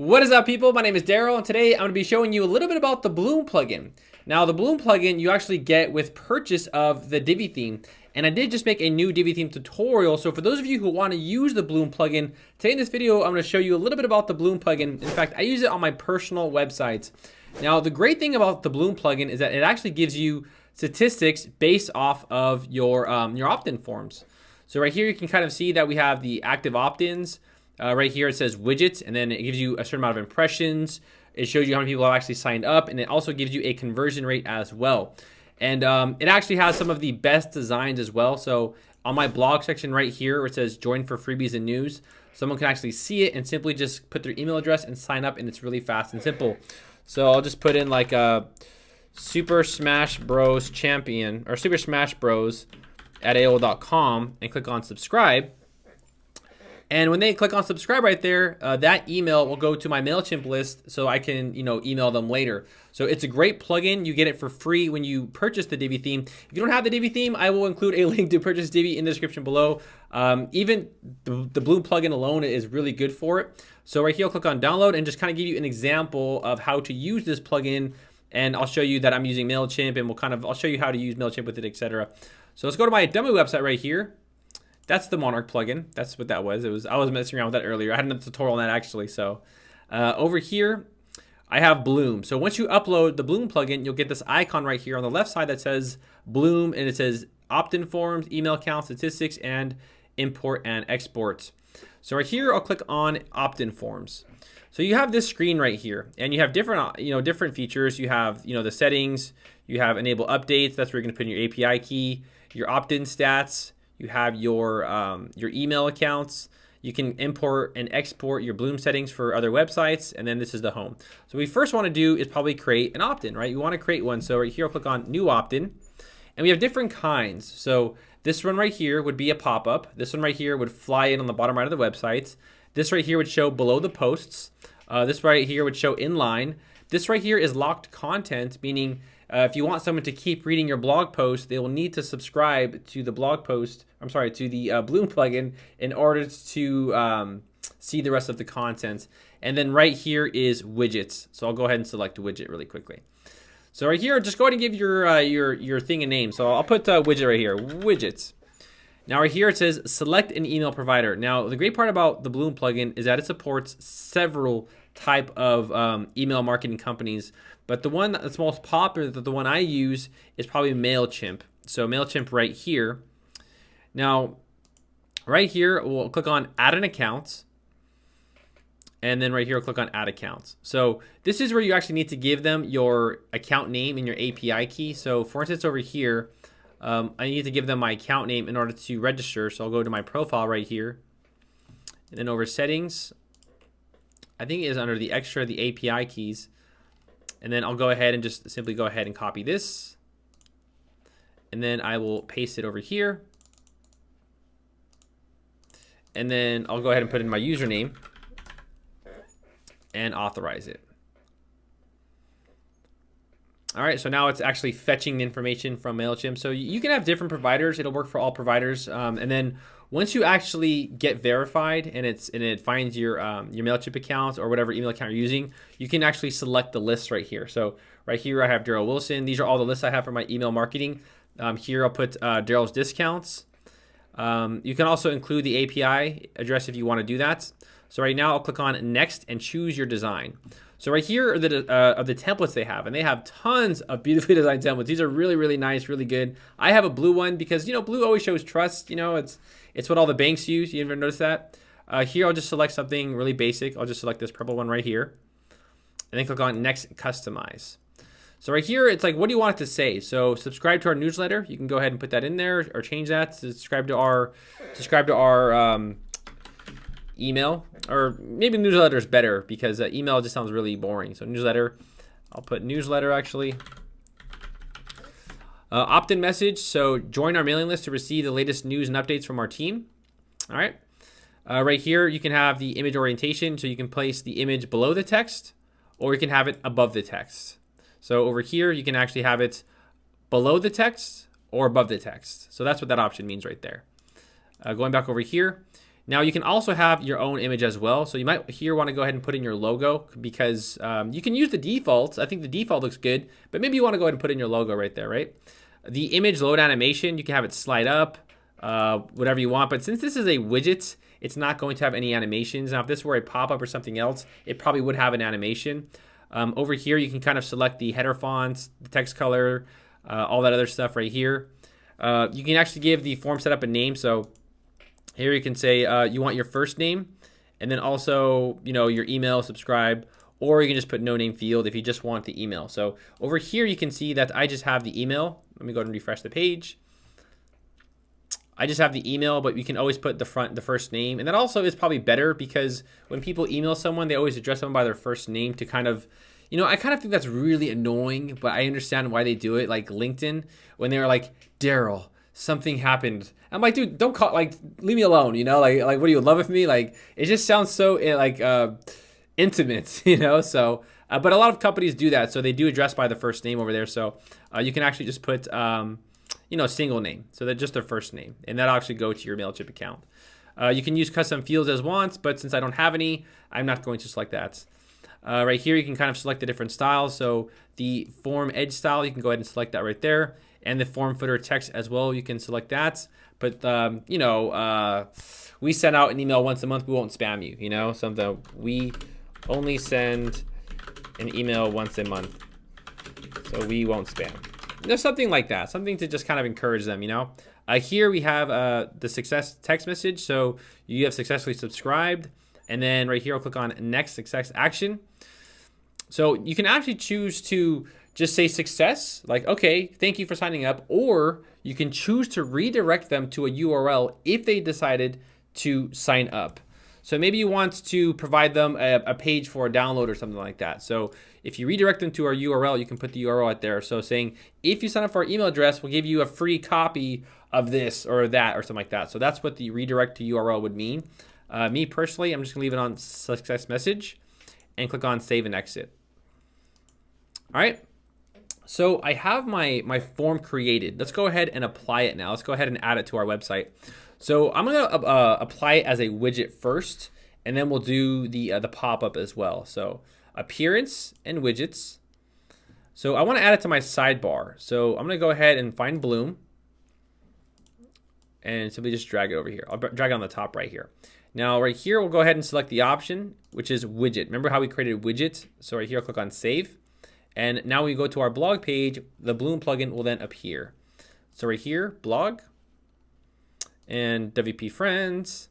What is up, people? My name is Daryl, and today I'm going to be showing you a little bit about the Bloom plugin. Now, the Bloom plugin you actually get with purchase of the Divi theme, and I did just make a new Divi theme tutorial. So for those of you who want to use the Bloom plugin, today in this video I'm going to show you a little bit about the Bloom plugin. In fact, I use it on my personal websites. Now, the great thing about the Bloom plugin is that it actually gives you statistics based off of your opt-in forms. So right here you can kind of see that we have the active opt-ins. Right here it says widgets, and then it gives you a certain amount of impressions. It shows you how many people have actually signed up, and it also gives you a conversion rate as well. And it actually has some of the best designs as well. So on my blog section right here where it says join for freebies and news, someone can actually see it and simply just put their email address and sign up, and it's really fast and simple. So I'll just put in like a Super Smash Bros champion or Super Smash Bros at AOL.com and click on subscribe. And when they click on subscribe right there, that email will go to my MailChimp list so I can, email them later. So it's a great plugin. You get it for free when you purchase the Divi theme. If you don't have the Divi theme, I will include a link to purchase Divi in the description below. Even the Bloom plugin alone is really good for it. So right here, I'll click on download and just kind of give you an example of how to use this plugin. And I'll show you that I'm using MailChimp, and I'll show you how to use MailChimp with it, etc. So let's go to my demo website right here. That's the Monarch plugin. That's what that was. I was messing around with that earlier. I had another tutorial on that actually. So over here, I have Bloom. So once you upload the Bloom plugin, you'll get this icon right here on the left side that says Bloom, and it says opt-in forms, email count, statistics, and import and export. So right here, I'll click on opt-in forms. So you have this screen right here, and you have different, different features. You have, the settings. You have enable updates. That's where you're going to put in your API key, your opt-in stats. You have your email accounts. You can import and export your Bloom settings for other websites, and then this is the home. So what we first want to do is probably create an opt-in, right? You want to create one. So right here, I'll click on new opt-in, and we have different kinds. So this one right here would be a pop-up. This one right here would fly in on the bottom right of the website. This right here would show below the posts. This right here would show inline. This right here is locked content, meaning if you want someone to keep reading your blog post, they will need to subscribe to the blog post. To the Bloom plugin in order to see the rest of the content. And then right here is widgets. So I'll go ahead and select widget really quickly. So right here, just go ahead and give your thing a name. So I'll put widget right here, widgets. Now right here it says select an email provider. Now the great part about the Bloom plugin is that it supports several type of email marketing companies, but the one that's most popular, the one I use, is probably MailChimp. So MailChimp right here. Now right here we'll click on add an account, and then right here we'll click on add accounts. So this is where you actually need to give them your account name and your API key. So for instance over here, I need to give them my account name in order to register. So I'll go to my profile right here, and then over settings, I think it is under the extra, the API keys. And then I'll go ahead and just simply go ahead and copy this. And then I will paste it over here. And then I'll go ahead and put in my username and authorize it. All right, so now it's actually fetching the information from MailChimp. So you can have different providers. It'll work for all providers. And then once you actually get verified and it finds your MailChimp account or whatever email account you're using, you can actually select the list right here. So right here I have Daryl Wilson. These are all the lists I have for my email marketing. Here I'll put Daryl's discounts. You can also include the API address if you want to do that. So right now I'll click on next and choose your design. So right here are the templates they have, and they have tons of beautifully designed templates. These are really, really nice, really good. I have a blue one because, blue always shows trust. It's what all the banks use. You ever notice that? Here I'll just select something really basic. I'll just select this purple one right here, and then click on next, customize. So right here, it's like, what do you want it to say? So subscribe to our newsletter. You can go ahead and put that in there or change that to subscribe to our email, or maybe newsletter is better because email just sounds really boring. So newsletter, I'll put newsletter actually. Opt-in message, so join our mailing list to receive the latest news and updates from our team. All right. Right here, you can have the image orientation, so you can place the image below the text, or you can have it above the text. So over here, you can actually have it below the text or above the text. So that's what that option means right there. Going back over here, Now you can also have your own image as well. So you might here want to go ahead and put in your logo because you can use the defaults. I think the default looks good, but maybe you want to go ahead and put in your logo right there, right? The image load animation, you can have it slide up, whatever you want. But since this is a widget, it's not going to have any animations. Now, if this were a pop-up or something else, it probably would have an animation. Over here, you can kind of select the header fonts, the text color, all that other stuff right here. You can actually give the form setup a name. So here you can say you want your first name, and then also, you know, your email, subscribe, or you can just put no name field if you just want the email. So over here, you can see that I just have the email. Let me go ahead and refresh the page. I just have the email, but you can always put the first name. And that also is probably better because when people email someone, they always address someone by their first name to kind of, you know, I kind of think that's really annoying, but I understand why they do it. Like LinkedIn, when they were like, Daryl, something happened. I'm like, dude, don't call, like, leave me alone, you know? Like what are you in love with me? Like, it just sounds so, like, intimate, you know? So, but a lot of companies do that. So they do address by the first name over there. So you can actually just put, you know, single name. So that's just their first name. And that'll actually go to your MailChimp account. You can use custom fields as once, but since I don't have any, I'm not going to select that. Right here, you can kind of select the different styles. So the form edge style, you can go ahead and select that right there. And the form footer text as well, you can select that. But, you know, we send out an email once a month. We won't spam you, you know, something. We only send an email once a month, so we won't spam. There's something like that, something to just kind of encourage them, you know. Here we have the success text message. So you have successfully subscribed. And then right here, I'll click on next success action. So you can actually choose to just say success, like, okay, thank you for signing up. Or you can choose to redirect them to a URL if they decided to sign up. So maybe you want to provide them a page for a download or something like that. So if you redirect them to our URL, you can put the URL out there. So saying, if you sign up for our email address, we'll give you a free copy of this or that or something like that. So that's what the redirect to URL would mean. Me personally, I'm just gonna leave it on success message and click on save and exit. All right. So I have my form created. Let's go ahead and apply it now. Let's go ahead and add it to our website. So I'm gonna apply it as a widget first, and then we'll do the pop-up as well. So appearance and widgets. So I wanna add it to my sidebar. So I'm gonna go ahead and find Bloom and simply just drag it over here. I'll drag it on the top right here. Now right here, we'll go ahead and select the option, which is widget. Remember how we created widget? So right here, I'll click on save. And now we go to our blog page, the Bloom plugin will then appear. So right here, blog and WP friends.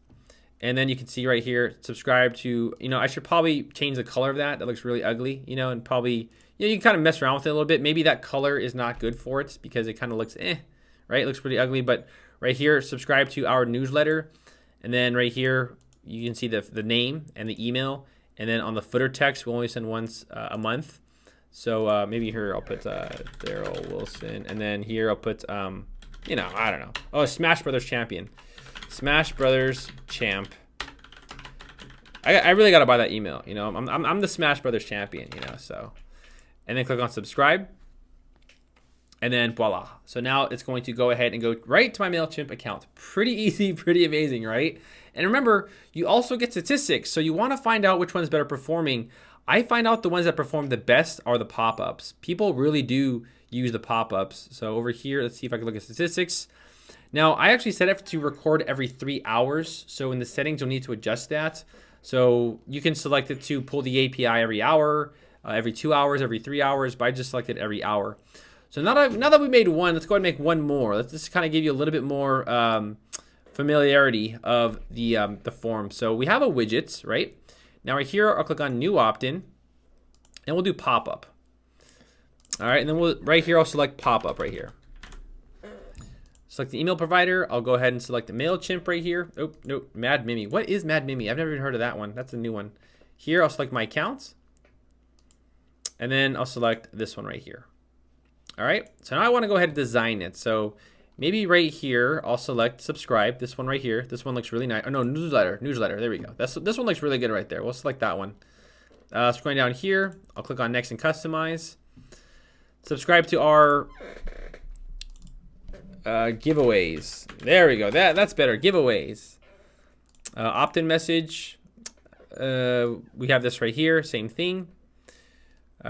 And then you can see right here, subscribe to, you know, I should probably change the color of that. That looks really ugly, you know, and probably, you know, you can kind of mess around with it a little bit. Maybe that color is not good for it because it kind of looks, right? It looks pretty ugly, but right here, subscribe to our newsletter. And then right here, you can see the name and the email. And then on the footer text, we'll only send once a month. So maybe here I'll put Daryl Wilson. And then here I'll put, you know, I don't know. Oh, Smash Brothers Champion. Smash Brothers Champ. I really got to buy that email. You know, I'm the Smash Brothers Champion, you know, so. And then click on subscribe. And then voila. So now it's going to go ahead and go right to my MailChimp account. Pretty easy, pretty amazing, right? And remember, you also get statistics. So you want to find out which one's better performing. I find out the ones that perform the best are the pop-ups. People really do use the pop-ups. So over here, let's see if I can look at statistics. Now, I actually set it to record every 3 hours. So in the settings, you'll need to adjust that. So you can select it to pull the API every hour, every 2 hours, every 3 hours, but I just selected every hour. So now that we made one, let's go ahead and make one more. Let's just kind of give you a little bit more familiarity of the form. So we have a widget, right? Now right here, I'll click on new opt-in, and we'll do pop-up. All right, and then right here, I'll select pop-up right here. Select the email provider. I'll go ahead and select the MailChimp right here. Oh, no, Mad Mimi. What is Mad Mimi? I've never even heard of that one. That's a new one. Here, I'll select my accounts, and then I'll select this one right here. All right, so now I want to go ahead and design it. So maybe right here, I'll select subscribe. This one right here. This one looks really nice. Oh no, newsletter. There we go. This one looks really good right there. We'll select that one. Scrolling down here, I'll click on next and customize. Subscribe to our giveaways. There we go. That's better. Giveaways. Opt-in message. We have this right here, same thing.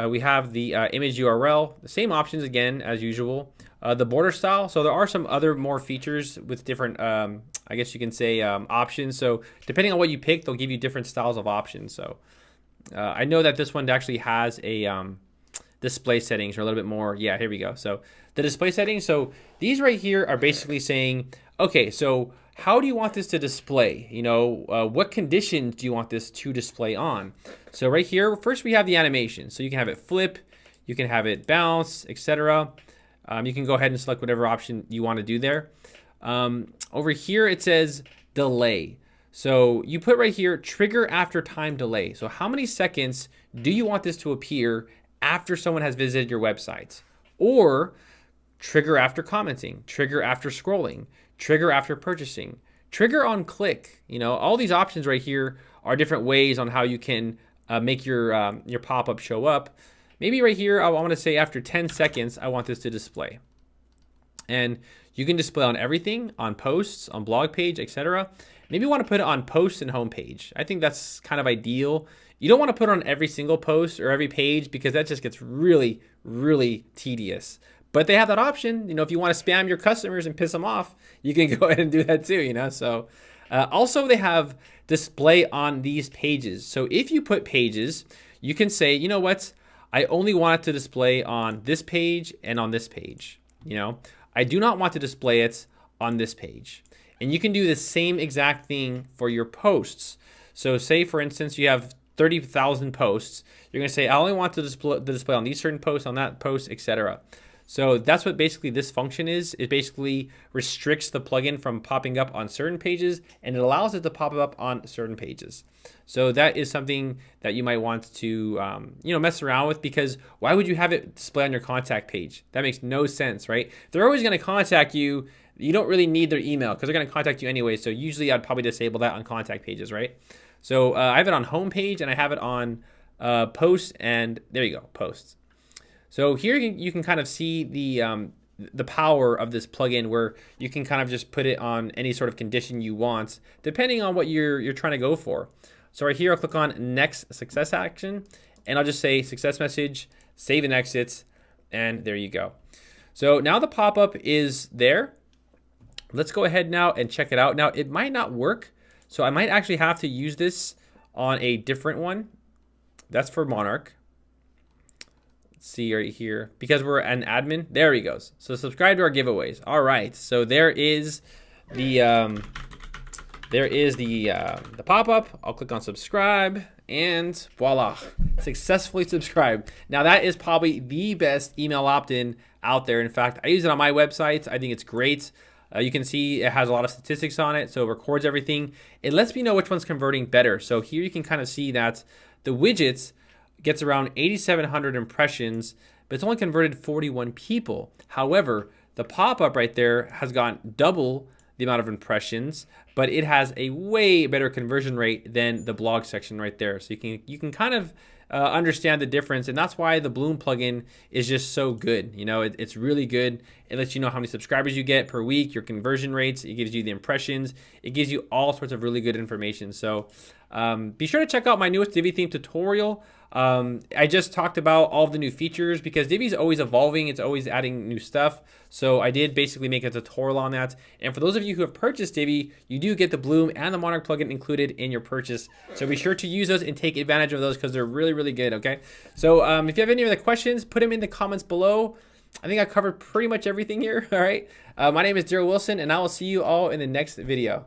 We have the image URL, the same options again as usual. The border style. So there are some other more features with different, I guess you can say, options. So depending on what you pick, they'll give you different styles of options. So I know that this one actually has a display settings are a little bit more. Yeah, here we go. So the display settings. So these right here are basically saying, okay, so how do you want this to display? You know, what conditions do you want this to display on? So right here, first we have the animation. So you can have it flip, you can have it bounce, etc. You can go ahead and select whatever option you want to do there. Over here, it says delay. So you put right here, trigger after time delay. So how many seconds do you want this to appear after someone has visited your website? Or trigger after commenting, trigger after scrolling, trigger after purchasing, trigger on click. You know, all these options right here are different ways on how you can make your pop-up show up. Maybe right here, I want to say after 10 seconds, I want this to display. And you can display on everything, on posts, on blog page, etc. Maybe you want to put it on posts and homepage. I think that's kind of ideal. You don't want to put it on every single post or every page because that just gets really, really tedious. But they have that option. You know, if you want to spam your customers and piss them off, you can go ahead and do that too, you know. So also they have display on these pages. So if you put pages, you can say, you know what? I only want it to display on this page and on this page. You know, I do not want to display it on this page. And you can do the same exact thing for your posts. So say, for instance, you have 30,000 posts. You're going to say, I only want to display on these certain posts, on that post, etc. So that's what basically this function is. It basically restricts the plugin from popping up on certain pages, and it allows it to pop up on certain pages. So that is something that you might want to, you know, mess around with, because why would you have it display on your contact page? That makes no sense, right? They're always going to contact you. You don't really need their email because they're going to contact you anyway. So usually I'd probably disable that on contact pages, right? So I have it on homepage and I have it on posts, and there you go, posts. So here you can kind of see the power of this plugin, where you can kind of just put it on any sort of condition you want, depending on what you're trying to go for. So right here, I'll click on next success action, and I'll just say success message, save and exit, and there you go. So now the pop-up is there. Let's go ahead now and check it out. Now it might not work, so I might actually have to use this on a different one. That's for Monarch. See right here, because we're an admin. There he goes. So subscribe to our giveaways. All right. So there is the pop-up. I'll click on subscribe, and voila, successfully subscribed. Now that is probably the best email opt-in out there. In fact, I use it on my website. I think it's great. You can see it has a lot of statistics on it, so it records everything. It lets me know which one's converting better. So here you can kind of see that the widgets gets around 8,700 impressions, but it's only converted 41 people. However, the pop-up right there has gotten double the amount of impressions, but it has a way better conversion rate than the blog section right there. So you can kind of understand the difference, and that's why the Bloom plugin is just so good. You know, it's really good. It lets you know how many subscribers you get per week, your conversion rates. It gives you the impressions. It gives you all sorts of really good information. So be sure to check out my newest Divi theme tutorial. I just talked about all of the new features because Divi is always evolving. It's always adding new stuff. So I did basically make a tutorial on that. And for those of you who have purchased Divi, you do get the Bloom and the Monarch plugin included in your purchase. So be sure to use those and take advantage of those because they're really, really good. Okay. So if you have any other questions, put them in the comments below. I think I covered pretty much everything here. All right. My name is Daryl Wilson, and I will see you all in the next video.